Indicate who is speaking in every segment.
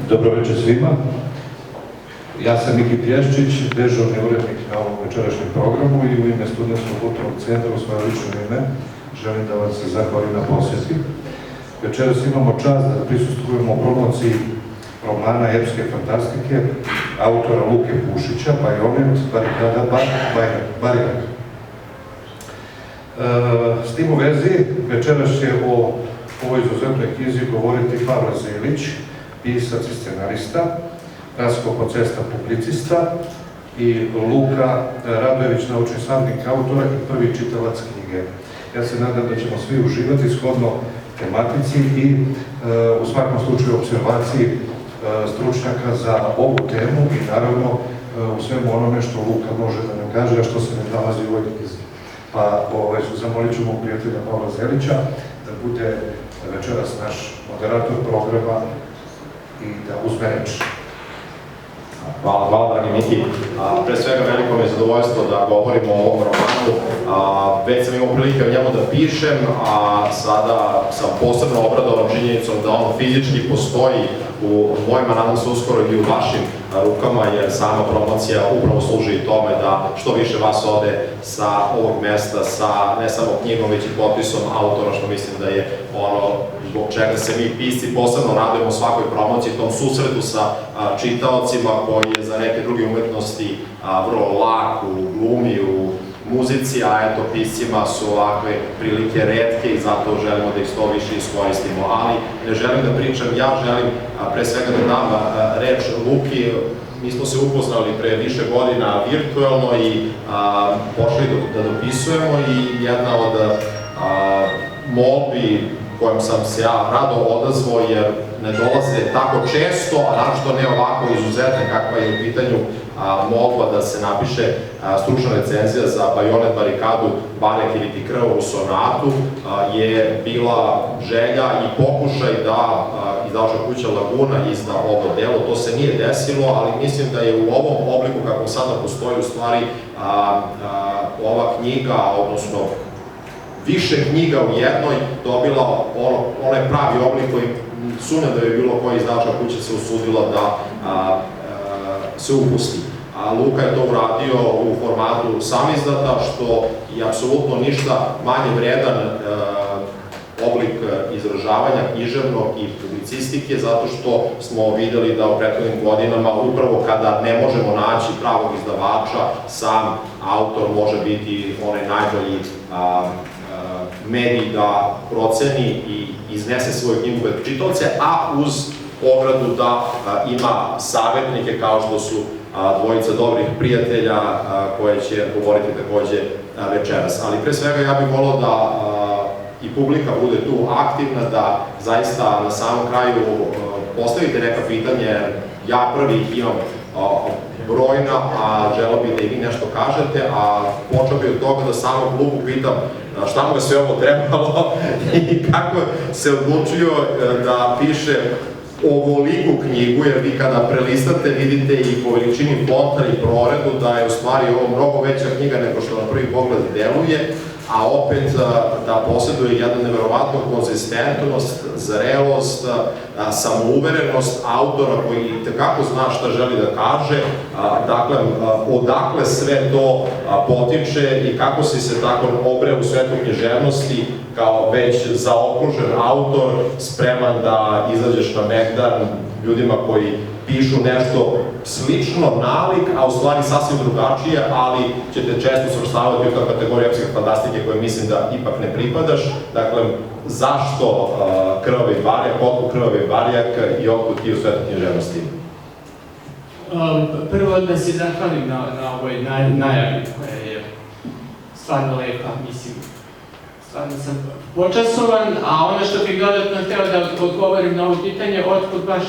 Speaker 1: Dobro večer svima. Ja sam Miki Plješčić, dežurni urednik na ovom večerašnjem programu i u ime Studentskog kulturnog centra u svoje lično ime želim da vam se zahvalim na posjeti. Večeras imamo čast da prisustvujemo promociji romana epske fantastike autora Luke Pušića, Bajonet, barikada Barijak. S tim u vezi, večeras će o ovoj izuzetnoj knjizi govoriti Pavle Zelić, pisac i scenarista, Rasko Pocesta, publicista i Luka Radojević, naučni savjetnik autora i prvi čitalac knjige. Ja se nadam da ćemo svi uživati shodno tematici i u svakom slučaju observaciji stručnjaka za ovu temu i naravno u svemu onome što Luka može da nam kaže, a što se ne nalazi u ovoj knjizi. Pa zamolit ću mog prijatelja Pavla Zelića da bude večeras naš moderator programa i da uzme reč.
Speaker 2: Hvala, dragi Miki. Pre svega veliko mi je zadovoljstvo da govorimo o ovom romanu. Već sam imao prilike o njemu da pišem, a sada sam posebno obradovan činjenicom da on fizički postoji u mojima, nadam se uskoro i u vašim rukama, jer sama promocija upravo služi i tome da što više vas ode sa ovog mesta sa ne samo knjigom, već i potpisom autora, što mislim da je ono zbog čega se mi pisci posebno radujemo svakoj promociji, tom susretu sa čitaocima koji je za neke druge umetnosti vrlo lak u glumi, u muzici, a eto piscima su ovakve prilike retke i zato želimo da ih što više iskoristimo. Ali ne želim da pričam, ja želim pre svega da dam reč Luki. Mi smo se upoznali pre više godina virtuelno i pošli da dopisujemo i jedna od molbi kojom sam se ja rado odazvao jer ne dolaze tako često, a našto ne ovako izuzetne kakva je u pitanju molba da se napiše stručna recenzija za Bajonet, barikadu Barijak ili ti Krvavu sonatu, je bila želja i pokušaj da izdavačka kuća Laguna izda ovo delo. To se nije desilo, ali mislim da je u ovom obliku kako sada postoji u stvari ova knjiga, odnosno više knjiga u jednoj, dobila onaj pravi oblik koji sumnjam da je bilo koja izdavačka kuća se usudila da se upusti. Luka je to uradio u formatu samizdata, što je apsolutno ništa manje vredan oblik izražavanja književnog i publicistike, zato što smo videli da u prethodnim godinama, upravo kada ne možemo naći pravog izdavača, sam autor može biti onaj najbolji medij da proceni i iznese svoju knjigu pred čitaoce, a uz ogradu da ima savjetnike kao što su dvojica dobrih prijatelja koje će govoriti takođe večeras. Ali pre svega ja bih volao da i publika bude tu aktivna, da zaista na samom kraju postavite neka pitanja, jer ja prvi imam brojna, a želeo bih da i vi nešto kažete, a počeo bih od toga da samog Luku pitam šta mu je sve ovo trebalo i kako se odlučio da piše ovoliku knjigu, jer vi kada prelistate vidite i po veličini fonta i proredu da je u stvari ovo mnogo veća knjiga nego što na prvi pogled deluje, a opet da posjeduje jednu neverovatnu konzistentnost, zrelost, samouverenost autora koji tekako zna šta želi da kaže, dakle, odakle sve to potiče i kako si se tako obre u svetu književnosti kao već zaokružen autor, spreman da izađeš na megdan ljudima koji pišu nešto slično, nalik, a u stvari sasvim drugačije, ali ćete često svrstavati u kao kategoriju epske fantastike koje mislim da ipak ne pripadaš. Dakle, zašto Krvavi Barijak, otkud Krvavi Barijak i otkud ti u svetu književnosti?
Speaker 3: Prvo da se zahvalim na ovoj najavi koja je stvarno lepa, mislim. Stvarno sam počasovan, a ono što bih dodatno hteo da odgovorim na ovo pitanje, otkud baš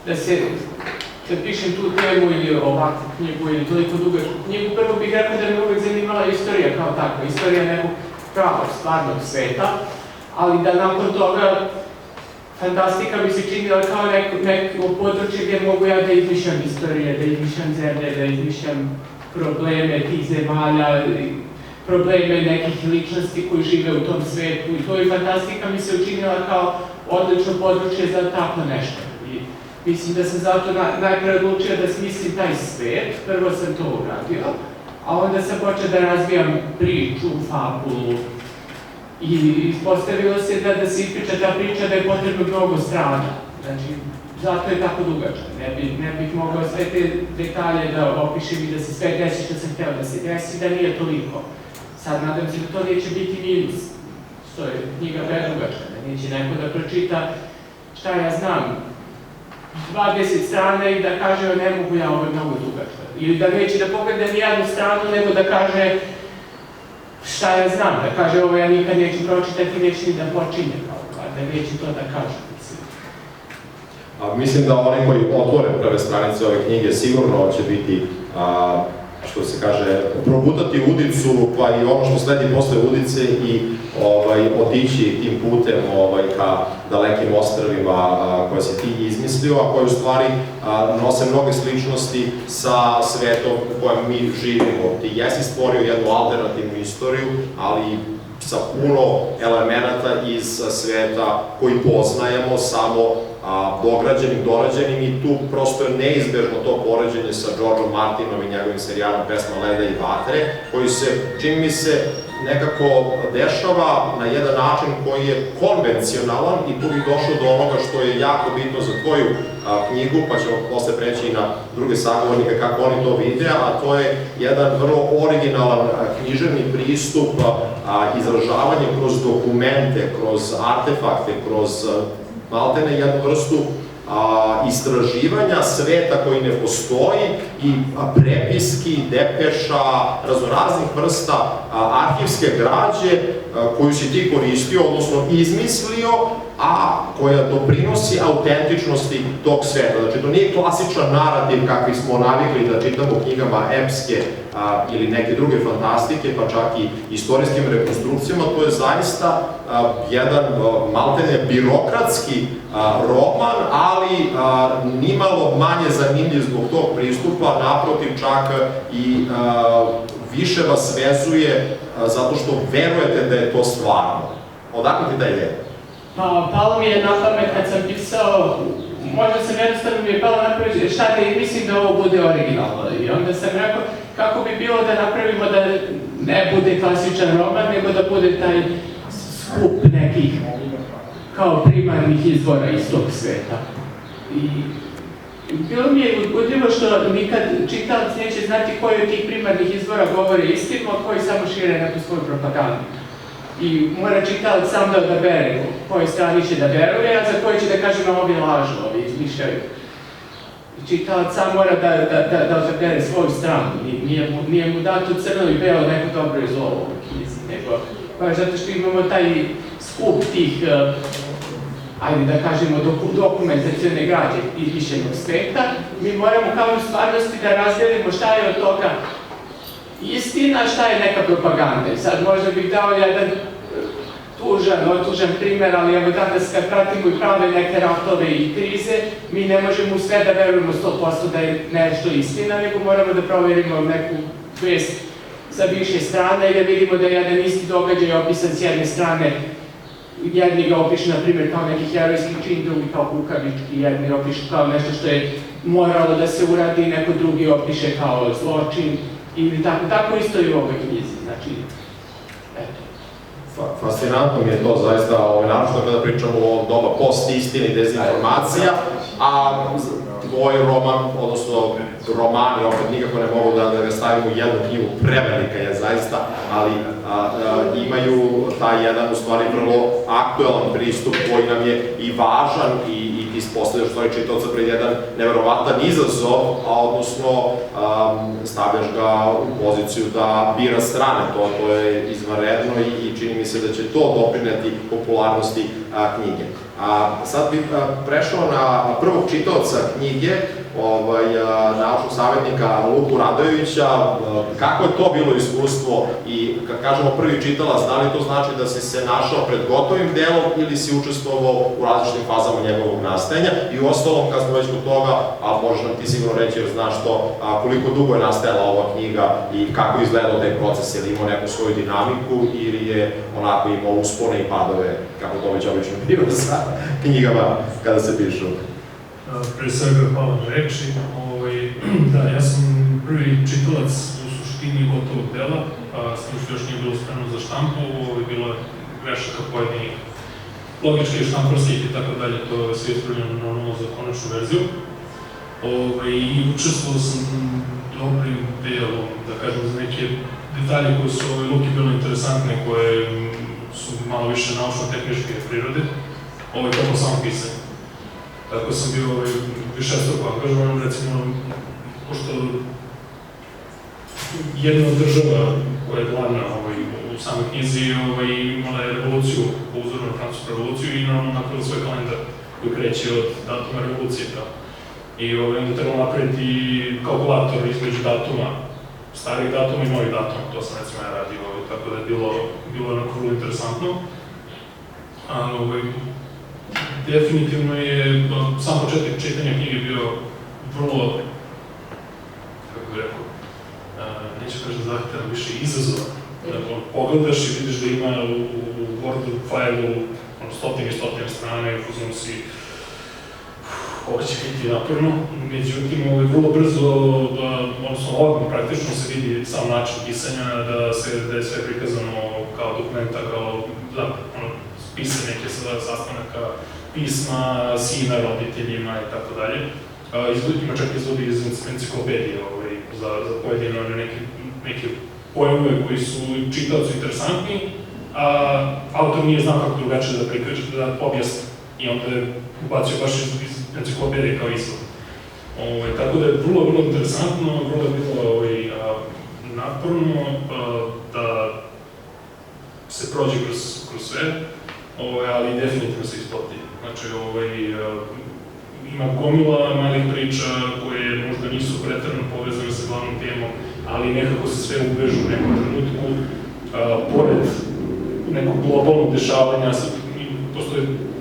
Speaker 3: da pišem tu temu ili ovakvu knjigu ili toliko dugačku knjigu, prvo bih rekao da me uvek zanimala istorija kao takva, istorija nekog pravog, stvarnog sveta, ali da nakon toga fantastika mi se činila kao neko područje gdje mogu ja da izmišljam istorije, da izmišljam zemlje, da izmišljam probleme tih zemalja, probleme nekih ličnosti koji žive u tom svetu i to je fantastika mi se učinila kao odlično područje za tako nešto. Mislim da sam zato najprej odlučio da smislim taj svet, prvo sam to uradio, a onda sam počeo da razvijam priču, fabulu, i ispostavilo se da se ispriča ta priča da je potrebno mnogo strana. Znači, zato je tako dugačka. Ne bih mogao sve te detalje da opišem i da se sve desi što sam hteo da se desi, da nije toliko. Sad nadam se da to neće biti minus, što je knjiga predugačka, da neće neko da pročita šta ja znam, 20 strana i da kaže ne mogu ja, ovo je mnogo dugačka. Ili da neće da pogleda nijednu stranu, nego da kaže šta ja znam, da kaže ovo ja nikad neću pročitati, neću ni da počinjem, da neće to da kaže.
Speaker 2: Mislim da oni koji otvore prve stranice ove knjige sigurno će biti, što se kaže, probudati udicu, pa i ono što sledi posle udice i otići tim putem ka dalekim ostrvima koje si ti izmislio, a koje u stvari nose mnoge sličnosti sa svetom u kojem mi živimo. Ti jesi stvorio jednu alternativnu istoriju, ali sa puno elemenata iz sveta koji poznajemo, samo dograđenim, dorađenim, i tu prosto je neizbežno to poređenje sa Georgeom Martinom i njegovim serijalom Pesma leda i vatre, koji se, čini mi se, nekako dešava na jedan način koji je konvencionalan, i tu bih došao do onoga što je jako bitno za tvoju knjigu, pa ćemo posle preći i na druge sagovornike kako oni to vide, a to je jedan vrlo originalan književni pristup, izražavanje kroz dokumente, kroz artefakte, kroz maltene jednu vrstu istraživanja sveta koji ne postoji, i prepiski, depeša, raznoraznih vrsta arhivske građe koju si ti koristio, odnosno izmislio, a koja doprinosi autentičnosti tog sveta. Znači, to nije klasičan narativ kakvi smo navikli da čitamo u knjigama epske ili neke druge fantastike, pa čak i istorijskim rekonstrukcijama. To je zaista jedan maltene birokratski roman, ali nimalo manje zanimljiv zbog tog pristupa, naprotiv čak i više vas vezuje zato što verujete da je to stvarno. Odakle ti ta ideja?
Speaker 3: Pa, palo mi je na pamet kad sam pisao, možda sam jednostavno mi je palo napraviti šta da i mislim da ovo bude originalno. I onda sam rekao kako bi bilo da napravimo da ne bude klasičan roman, nego da bude taj skup nekih kao primarnih izvora iz tog sveta. I bilo mi je uzbudljivo što nikad čitalac neće znati koji od tih primarnih izvora govore istinu, a koji samo šire neku svoju propagandu. I mora čitalac sam da odabere kojoj strani će da veruje, a za koji će da kaže na ovi lažu, ovi izmišljaju. Čitalac sam mora da odabere svoju stranu. Nije mu dato crno i belo neko dobro i zlo u ovoj knjizi, nego baš zato što imamo taj skup tih, ajde da kažemo, dokumentacione građe izmišljenog sveta. Mi moramo kao u stvarnosti da razdelimo šta je od toga istina, šta je neka propaganda. Sad možda bih dao jedan otužan primer, ali evo danas kad pratimo i prave neke ratove i krize, mi ne možemo u sve da verujemo 100% da je nešto istina, nego moramo da proverimo neku vest sa više strane i da vidimo da je jedan isti događaj opisan s jedne strane. Jedni ga opišu, na primjer, kao neki herojski čin, drugi kao kukavički, jedni opišu kao nešto što je moralo da se uradi, neko drugi opiše kao zločin, ili tako isto i u ovoj knjizi, znači, eto.
Speaker 2: Fascinantno mi je to zaista, naročito kada pričamo o ovom doba post-istine i dezinformacija, a tvoj roman, odnosno romani, opet nikako ne mogu da ga stavim u jednu knjigu, prevelika je zaista, ali imaju taj jedan, u stvari, vrlo aktuelan pristup koji nam je i važan i ti ispostavljaš, u stvari, čitaoca pred jedan neverovatan izazov, a odnosno stavljaš ga u poziciju da bira strane, to je izvanredno i čini mi se da će to doprineti popularnosti knjige. Sad bih prešao na prvog čitaoca knjige, naučnog savjetnika Luku Radojevića. Kako je to bilo iskustvo i, kad kažemo prvi čitalac, da li to znači da si se našao pred gotovim delom ili si učestvovao u različitim fazama njegovog nastajanja? I u ostalom, kad smo već kod toga, a možeš nam ti sigurno reći jer znaš to, koliko dugo je nastajala ova knjiga i kako je izgledao taj proces, je li imao neku svoju dinamiku ili je onako imao uspone i padove, kako to već obično biva sa knjigama kada se pišu?
Speaker 4: Pre svega hvala na reči. Da, ja sam prvi čitalac u suštini gotovog dela, s tim što još nije bilo spremno za štampu, bilo je grešaka pojedinih logičkih, štamparskih i tako dalje, to je sve ispravljeno normalno za konačnu verziju. I učestvovao sam dobrim delom, da kažem, za neke detalje koje su Luki bile interesantne, koje su malo više naučno-tehničke prirode, kako samo pisanje. Tako sam bio višestruko angažovan, recimo, pošto jedna od država koja je glavna u samoj knjizi imala je revoluciju, po uzoru na francusku revoluciju i naravno napravila svoj kalendar koji kreće od datuma revolucije. I onda trebalo napraviti kalkulator između datuma, starih datuma i novih datuma, to sam recimo ja radio, tako da je bilo onako vrlo interesantno. Definitivno je sam početak čitanja knjige bio vrlo, kako bih rekao, neću kažem zahtevan, više izazov. Pogledaš i vidiš da ima u Wordu fajlu stotine i stotine strane, uzmano si ovo će biti naporno, međutim, vrlo brzo, odnosno odmah praktično se vidi sam način pisanja, da je sve prikazano kao dokumenta, kao pisane neke sastanaka, pisma sina roditeljima i tako dalje. Ima čak izvodi iz enciklopedije za pojedine neke pojmove koji su čitaocu interesantni, a autor nije znao kako drugačije da prikaže, da objasni. I onda je ubacio baš iz enciklopedije kao izvod. Tako da je vrlo interesantno, vrlo je bilo naporno da se prođe kroz sve, ali definitivno se isplati. Znači, ima gomila malih priča koje možda nisu preterano povezane sa glavnom temom, ali nekako se sve uvežu u nekom trenutku. Pored nekog globalnog dešavanja, postoje